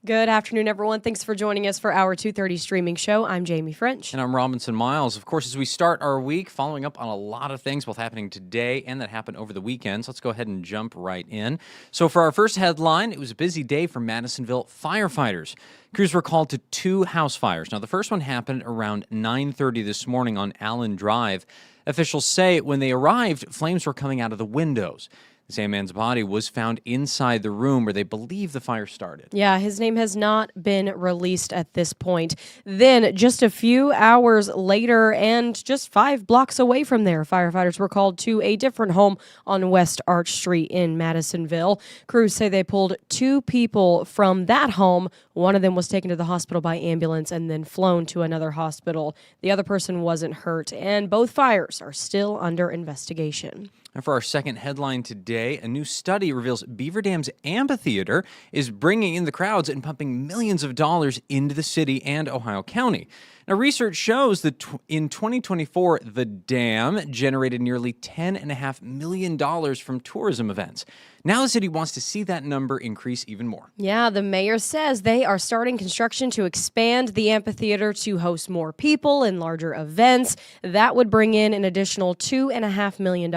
Good afternoon, everyone. Thanks for joining us for our 2:30 streaming show. I'm Jamie French. And I'm Robinson Miles. Of course, as we start our week, following up on a lot of things both happening today and that happened over the weekends, let's go ahead and jump right in. So for our first headline, it was a busy day for Madisonville firefighters. Crews were called to 2 house fires. Now, the first one happened around 9:30 this morning on Allen Drive. Officials say when they arrived, flames were coming out of the windows. The same man's body was found inside the room where they believe the fire started. Yeah, his name has not been released at this point. Then, just a few hours later and just 5 blocks away from there, firefighters were called to a different home on West Arch Street in Madisonville. Crews say they pulled 2 people from that home. One of them was taken to the hospital by ambulance and then flown to another hospital. The other person wasn't hurt, and both fires are still under investigation. And for our second headline today, a new study reveals Beaver Dam's amphitheater is bringing in the crowds and pumping millions of dollars into the city and Ohio County. Now, research shows that in 2024, the dam generated nearly $10.5 million from tourism events. Now the city wants to see that number increase even more. Yeah, the mayor says they are starting construction to expand the amphitheater to host more people and larger events. That would bring in an additional $2.5 million.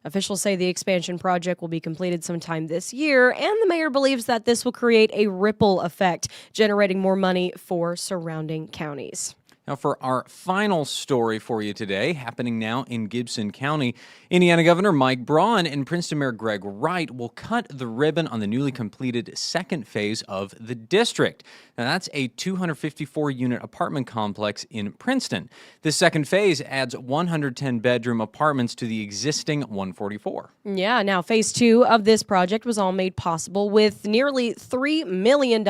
Officials say the expansion project will be completed sometime this year, and the mayor believes that this will create a ripple effect, generating more money for surrounding counties. Now, for our final story for you today, happening now in Gibson County, Indiana Governor Mike Braun and Princeton Mayor Greg Wright will cut the ribbon on the newly completed second phase of the district. Now, that's a 254-unit apartment complex in Princeton. This second phase adds 110 bedroom apartments to the existing 144. Yeah, now phase 2 of this project was all made possible with nearly $3 million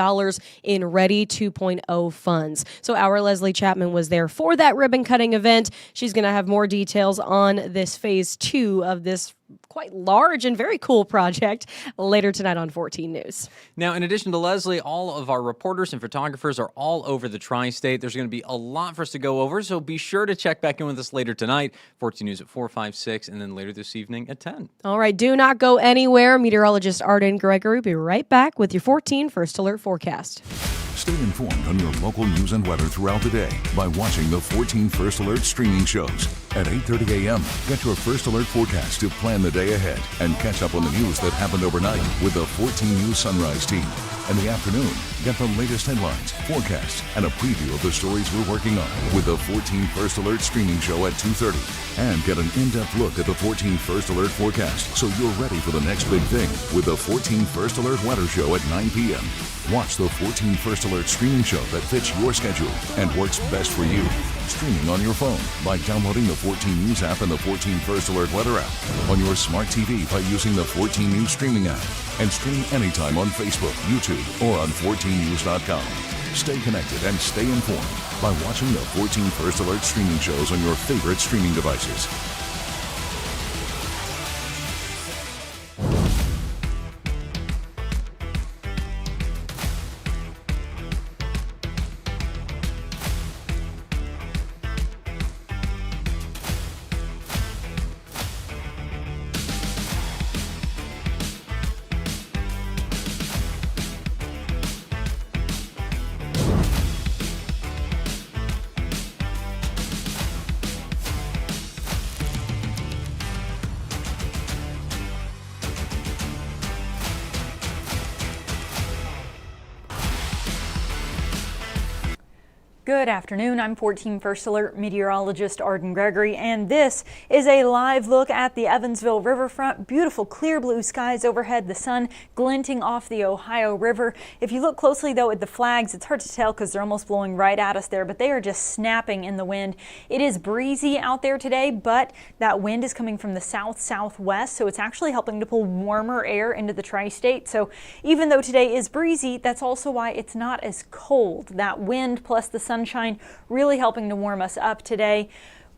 in Ready 2.0 funds. So our Leslie Chapman was there for that ribbon cutting event. She's going to have more details on this phase 2 of this quite large and very cool project later tonight on 14 News. Now, in addition to Leslie, all of our reporters and photographers are all over the tri-state. There's going to be a lot for us to go over, so be sure to check back in with us later tonight. 14 News at 4, 5, 6, and then later this evening at 10. All right, do not go anywhere. Meteorologist Arden Gregory will be right back with your 14 First Alert forecast. Stay informed on your local news and weather throughout the day by watching the 14 First Alert streaming shows. At 8:30 a.m., get your First Alert forecast to plan the day ahead and catch up on the news that happened overnight with the 14 News Sunrise team. In the afternoon, get the latest headlines, forecasts, and a preview of the stories we're working on with the 14 First Alert streaming show at 2:30. And get an in-depth look at the 14 First Alert forecast so you're ready for the next big thing with the 14 First Alert weather show at 9 p.m. Watch the 14 First Alert streaming show that fits your schedule and works best for you. Streaming on your phone by downloading the 14 News app and the 14 First Alert weather app. On your smart TV by using the 14 News streaming app. And stream anytime on Facebook, YouTube, or on 14news.com. Stay connected and stay informed by watching the 14 First Alert streaming shows on your favorite streaming devices. Good afternoon. I'm 14 First Alert meteorologist Arden Gregory, and this is a live look at the Evansville riverfront. Beautiful clear blue skies overhead, the sun glinting off the Ohio River. If you look closely though at the flags, it's hard to tell because they're almost blowing right at us there, but they are just snapping in the wind. It is breezy out there today, but that wind is coming from the south-southwest, so it's actually helping to pull warmer air into the tri-state. So even though today is breezy, that's also why it's not as cold. That wind plus the sunshine really helping to warm us up today.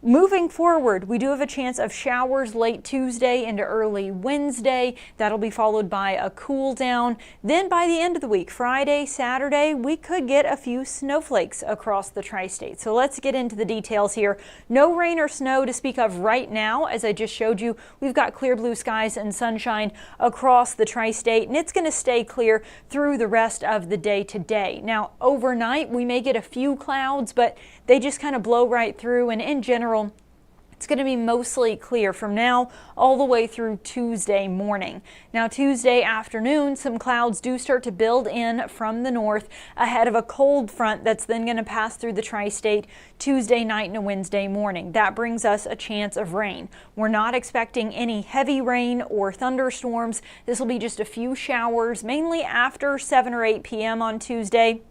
Moving forward, we do have a chance of showers late Tuesday into early Wednesday. That'll be followed by a cool down. Then by the end of the week, Friday, Saturday, we could get a few snowflakes across the tri-state. So let's get into the details here. No rain or snow to speak of right now. As I just showed you, we've got clear blue skies and sunshine across the tri-state, and it's going to stay clear through the rest of the day today. Now, overnight, we may get a few clouds, but they just kind of blow right through, and in general, it's going to be mostly clear from now all the way through Tuesday morning. Now, Tuesday afternoon, some clouds do start to build in from the north ahead of a cold front that's then going to pass through the tri-state Tuesday night into Wednesday morning. That brings us a chance of rain. We're not expecting any heavy rain or thunderstorms. This will be just a few showers, mainly after 7 or 8 p.m. on Tuesday.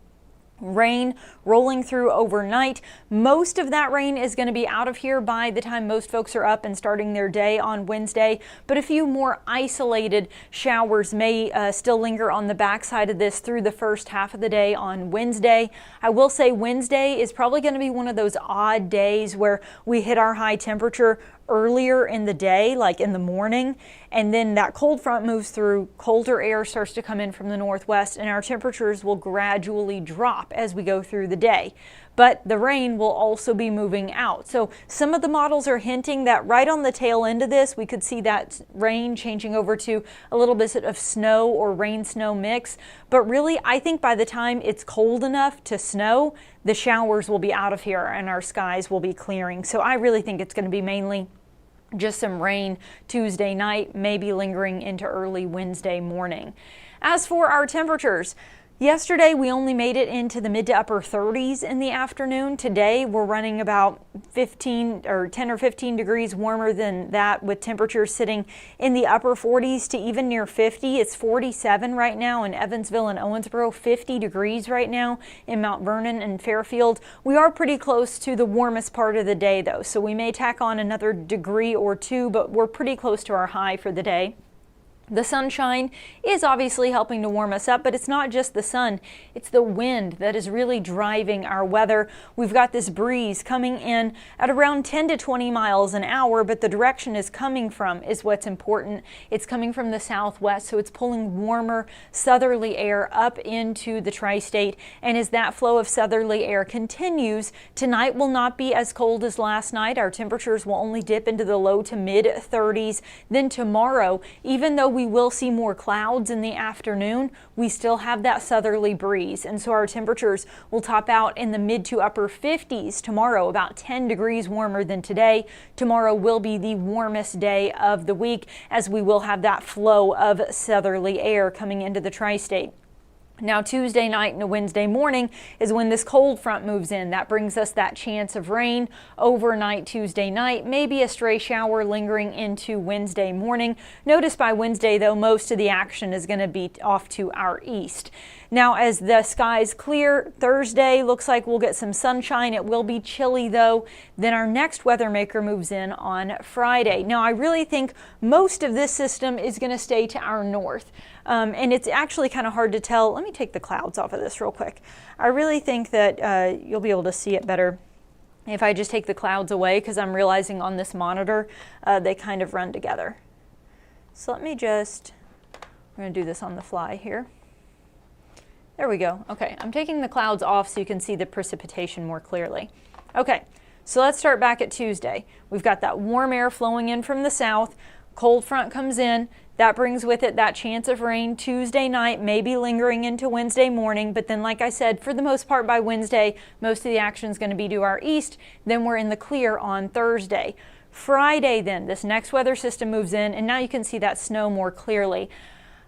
Rain rolling through overnight. Most of that rain is going to be out of here by the time most folks are up and starting their day on Wednesday, but a few more isolated showers may still linger on the backside of this through the first half of the day on Wednesday. I will say Wednesday is probably going to be one of those odd days where we hit our high temperature earlier in the day, like in the morning, and then that cold front moves through, colder air starts to come in from the northwest, and our temperatures will gradually drop as we go through the day. But the rain will also be moving out. So some of the models are hinting that right on the tail end of this, we could see that rain changing over to a little bit of snow or rain-snow mix. But really, I think by the time it's cold enough to snow, the showers will be out of here and our skies will be clearing. So I really think it's going to be mainly just some rain Tuesday night, maybe lingering into early Wednesday morning. As for our temperatures, yesterday we only made it into the mid to upper 30s in the afternoon. Today we're running about 10 or 15 degrees warmer than that, with temperatures sitting in the upper 40s to even near 50. It's 47 right now in Evansville and Owensboro, 50 degrees right now in Mount Vernon and Fairfield. We are pretty close to the warmest part of the day though, so we may tack on another degree or two, but we're pretty close to our high for the day. The sunshine is obviously helping to warm us up, but it's not just the sun, it's the wind that is really driving our weather. We've got this breeze coming in at around 10 to 20 miles an hour, but the direction it's coming from is what's important. It's coming from the southwest, so it's pulling warmer southerly air up into the tri-state, and as that flow of southerly air continues, tonight will not be as cold as last night. Our temperatures will only dip into the low to mid 30s. Then tomorrow, even though we will see more clouds in the afternoon, we still have that southerly breeze, and so our temperatures will top out in the mid to upper 50s tomorrow, about 10 degrees warmer than today. Tomorrow will be the warmest day of the week, as we will have that flow of southerly air coming into the tri-state. Now, Tuesday night and Wednesday morning is when this cold front moves in. That brings us that chance of rain overnight Tuesday night, maybe a stray shower lingering into Wednesday morning. Notice by Wednesday, though, most of the action is going to be off to our east. Now, as the skies clear, Thursday looks like we'll get some sunshine. It will be chilly, though. Then our next weather maker moves in on Friday. Now, I really think most of this system is going to stay to our north. And it's actually kind of hard to tell. Let me take the clouds off of this real quick. I really think that you'll be able to see it better if I just take the clouds away, because I'm realizing on this monitor they kind of run together. So let me just, we're going to do this on the fly here. There we go. Okay, I'm taking the clouds off so you can see the precipitation more clearly. Okay, so let's start back at Tuesday. We've got that warm air flowing in from the south. Cold front comes in. That brings with it that chance of rain Tuesday night, maybe lingering into Wednesday morning. But then, like I said, for the most part by Wednesday, most of the action is going to be to our east. Then we're in the clear on Thursday. Friday then, this next weather system moves in, and now you can see that snow more clearly.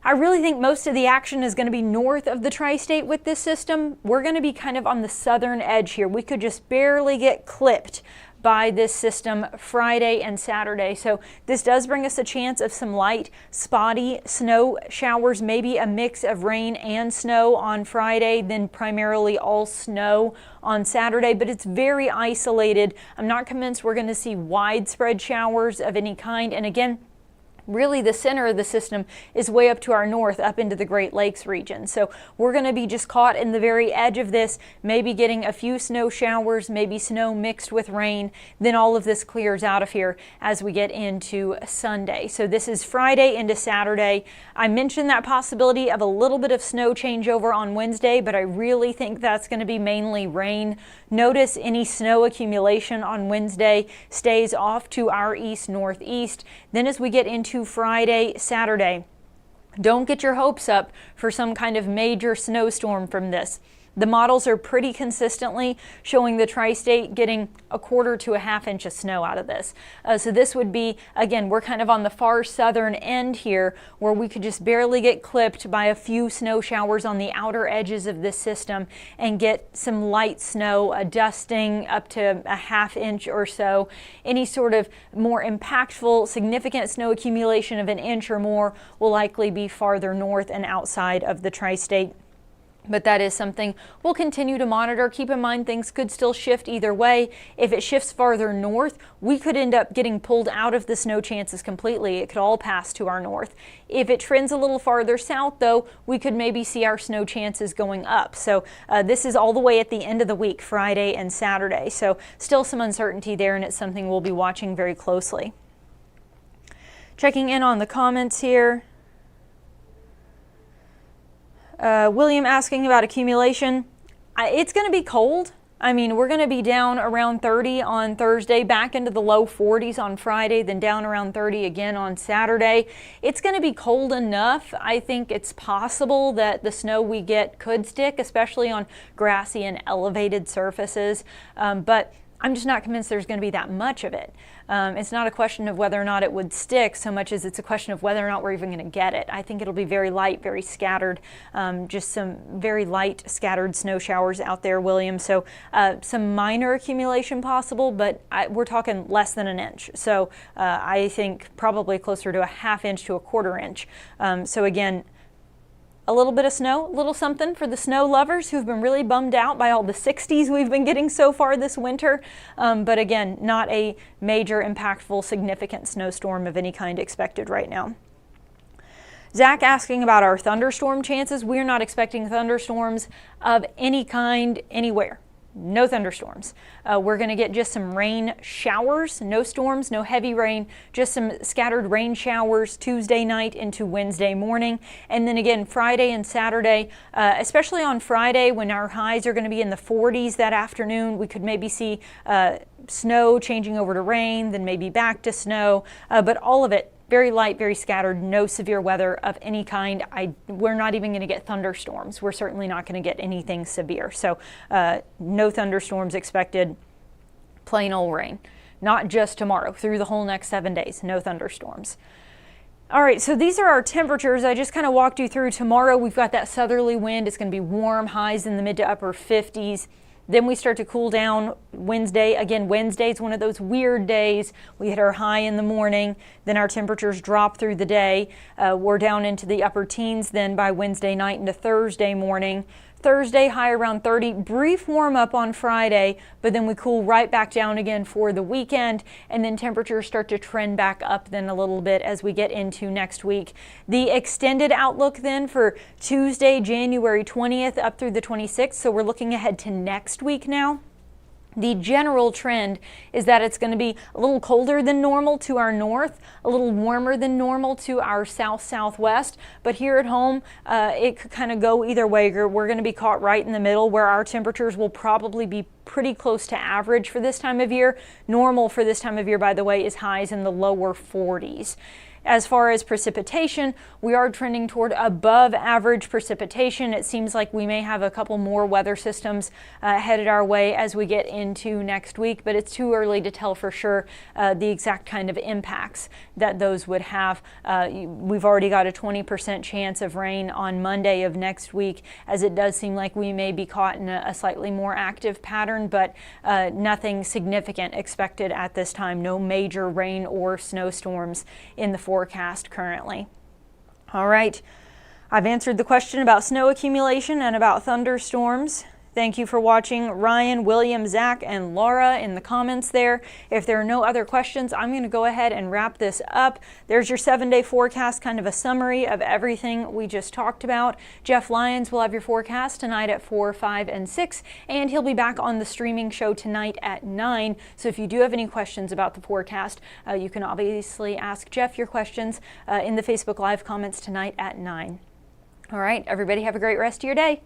I really think most of the action is going to be north of the tri-state with this system. We're going to be kind of on the southern edge here. We could just barely get clipped by this system Friday and Saturday. So this does bring us a chance of some light, spotty snow showers, maybe a mix of rain and snow on Friday, then primarily all snow on Saturday, but it's very isolated. I'm not convinced we're going to see widespread showers of any kind. And again, Really, the center of the system is way up to our north, up into the Great Lakes region. So we're going to be just caught in the very edge of this, maybe getting a few snow showers, maybe snow mixed with rain. Then all of this clears out of here as we get into Sunday. So this is Friday into Saturday. I mentioned that possibility of a little bit of snow changeover on Wednesday, but I really think that's going to be mainly rain. Notice any snow accumulation on Wednesday stays off to our east-northeast. Then as we get into Friday, Saturday, don't get your hopes up for some kind of major snowstorm from this. The models are pretty consistently showing the tri-state getting a quarter to a half inch of snow out of this. So this would be, again, we're kind of on the far southern end here where we could just barely get clipped by a few snow showers on the outer edges of this system and get some light snow, a dusting up to a half inch or so. Any sort of more impactful, significant snow accumulation of an inch or more will likely be farther north and outside of the tri-state. But that is something we'll continue to monitor. Keep in mind things could still shift either way. If it shifts farther north, we could end up getting pulled out of the snow chances completely. It could all pass to our north. If it trends a little farther south, though, we could maybe see our snow chances going up. So this is all the way at the end of the week, Friday and Saturday. So still some uncertainty there, and it's something we'll be watching very closely. Checking in on the comments here. William asking about accumulation. It's going to be cold. I mean, we're going to be down around 30 on Thursday, back into the low 40s on Friday, then down around 30 again on Saturday. It's going to be cold enough. I think it's possible that the snow we get could stick, especially on grassy and elevated surfaces. But I'm just not convinced there's going to be that much of it. It's not a question of whether or not it would stick so much as it's a question of whether or not we're even going to get it. I think it'll be very light, very scattered, just some very light scattered snow showers out there, William. So some minor accumulation possible, but we're talking less than an inch. So I think probably closer to a half inch to a quarter inch. So again, a little bit of snow, a little something for the snow lovers who've been really bummed out by all the 60s we've been getting so far this winter. But again, not a major, impactful, significant snowstorm of any kind expected right now. Zach asking about our thunderstorm chances. We're not expecting thunderstorms of any kind anywhere. No thunderstorms. We're going to get just some rain showers, no storms, no heavy rain, just some scattered rain showers Tuesday night into Wednesday morning. And then again, Friday and Saturday, especially on Friday when our highs are going to be in the 40s that afternoon, we could maybe see snow changing over to rain, then maybe back to snow, but all of it very light, very scattered, no severe weather of any kind. We're not even going to get thunderstorms. We're certainly not going to get anything severe. So no thunderstorms expected, plain old rain. Not just tomorrow, through the whole next 7 days, no thunderstorms. All right, so these are our temperatures. I just kind of walked you through. Tomorrow we've got that southerly wind. It's going to be warm, highs in the mid to upper 50s. Then we start to cool down Wednesday. Again, Wednesday's one of those weird days. We hit our high in the morning, then our temperatures drop through the day. We're down into the upper teens then by Wednesday night into Thursday morning. Thursday, high around 30, brief warm up on Friday, but then we cool right back down again for the weekend, and then temperatures start to trend back up then a little bit as we get into next week. The extended outlook then for Tuesday, January 20th up through the 26th, so we're looking ahead to next week now. The general trend is that it's going to be a little colder than normal to our north, a little warmer than normal to our south-southwest, but here at home it could kind of go either way. We're going to be caught right in the middle where our temperatures will probably be pretty close to average for this time of year. Normal for this time of year, by the way, is highs in the lower 40s. As far as precipitation, we are trending toward above average precipitation. It seems like we may have a couple more weather systems headed our way as we get into next week, but it's too early to tell for sure the exact kind of impacts that those would have. We've already got a 20% chance of rain on Monday of next week, as it does seem like we may be caught in a slightly more active pattern, but nothing significant expected at this time. No major rain or snowstorms in the forecast currently. All right, I've answered the question about snow accumulation and about thunderstorms. Thank you for watching. Ryan, William, Zach, and Laura in the comments there. If there are no other questions, I'm going to go ahead and wrap this up. There's your 7-day forecast, kind of a summary of everything we just talked about. Jeff Lyons will have your forecast tonight at 4, 5, and 6, and he'll be back on the streaming show tonight at 9. So if you do have any questions about the forecast, you can obviously ask Jeff your questions in the Facebook Live comments tonight at 9. All right, everybody have a great rest of your day.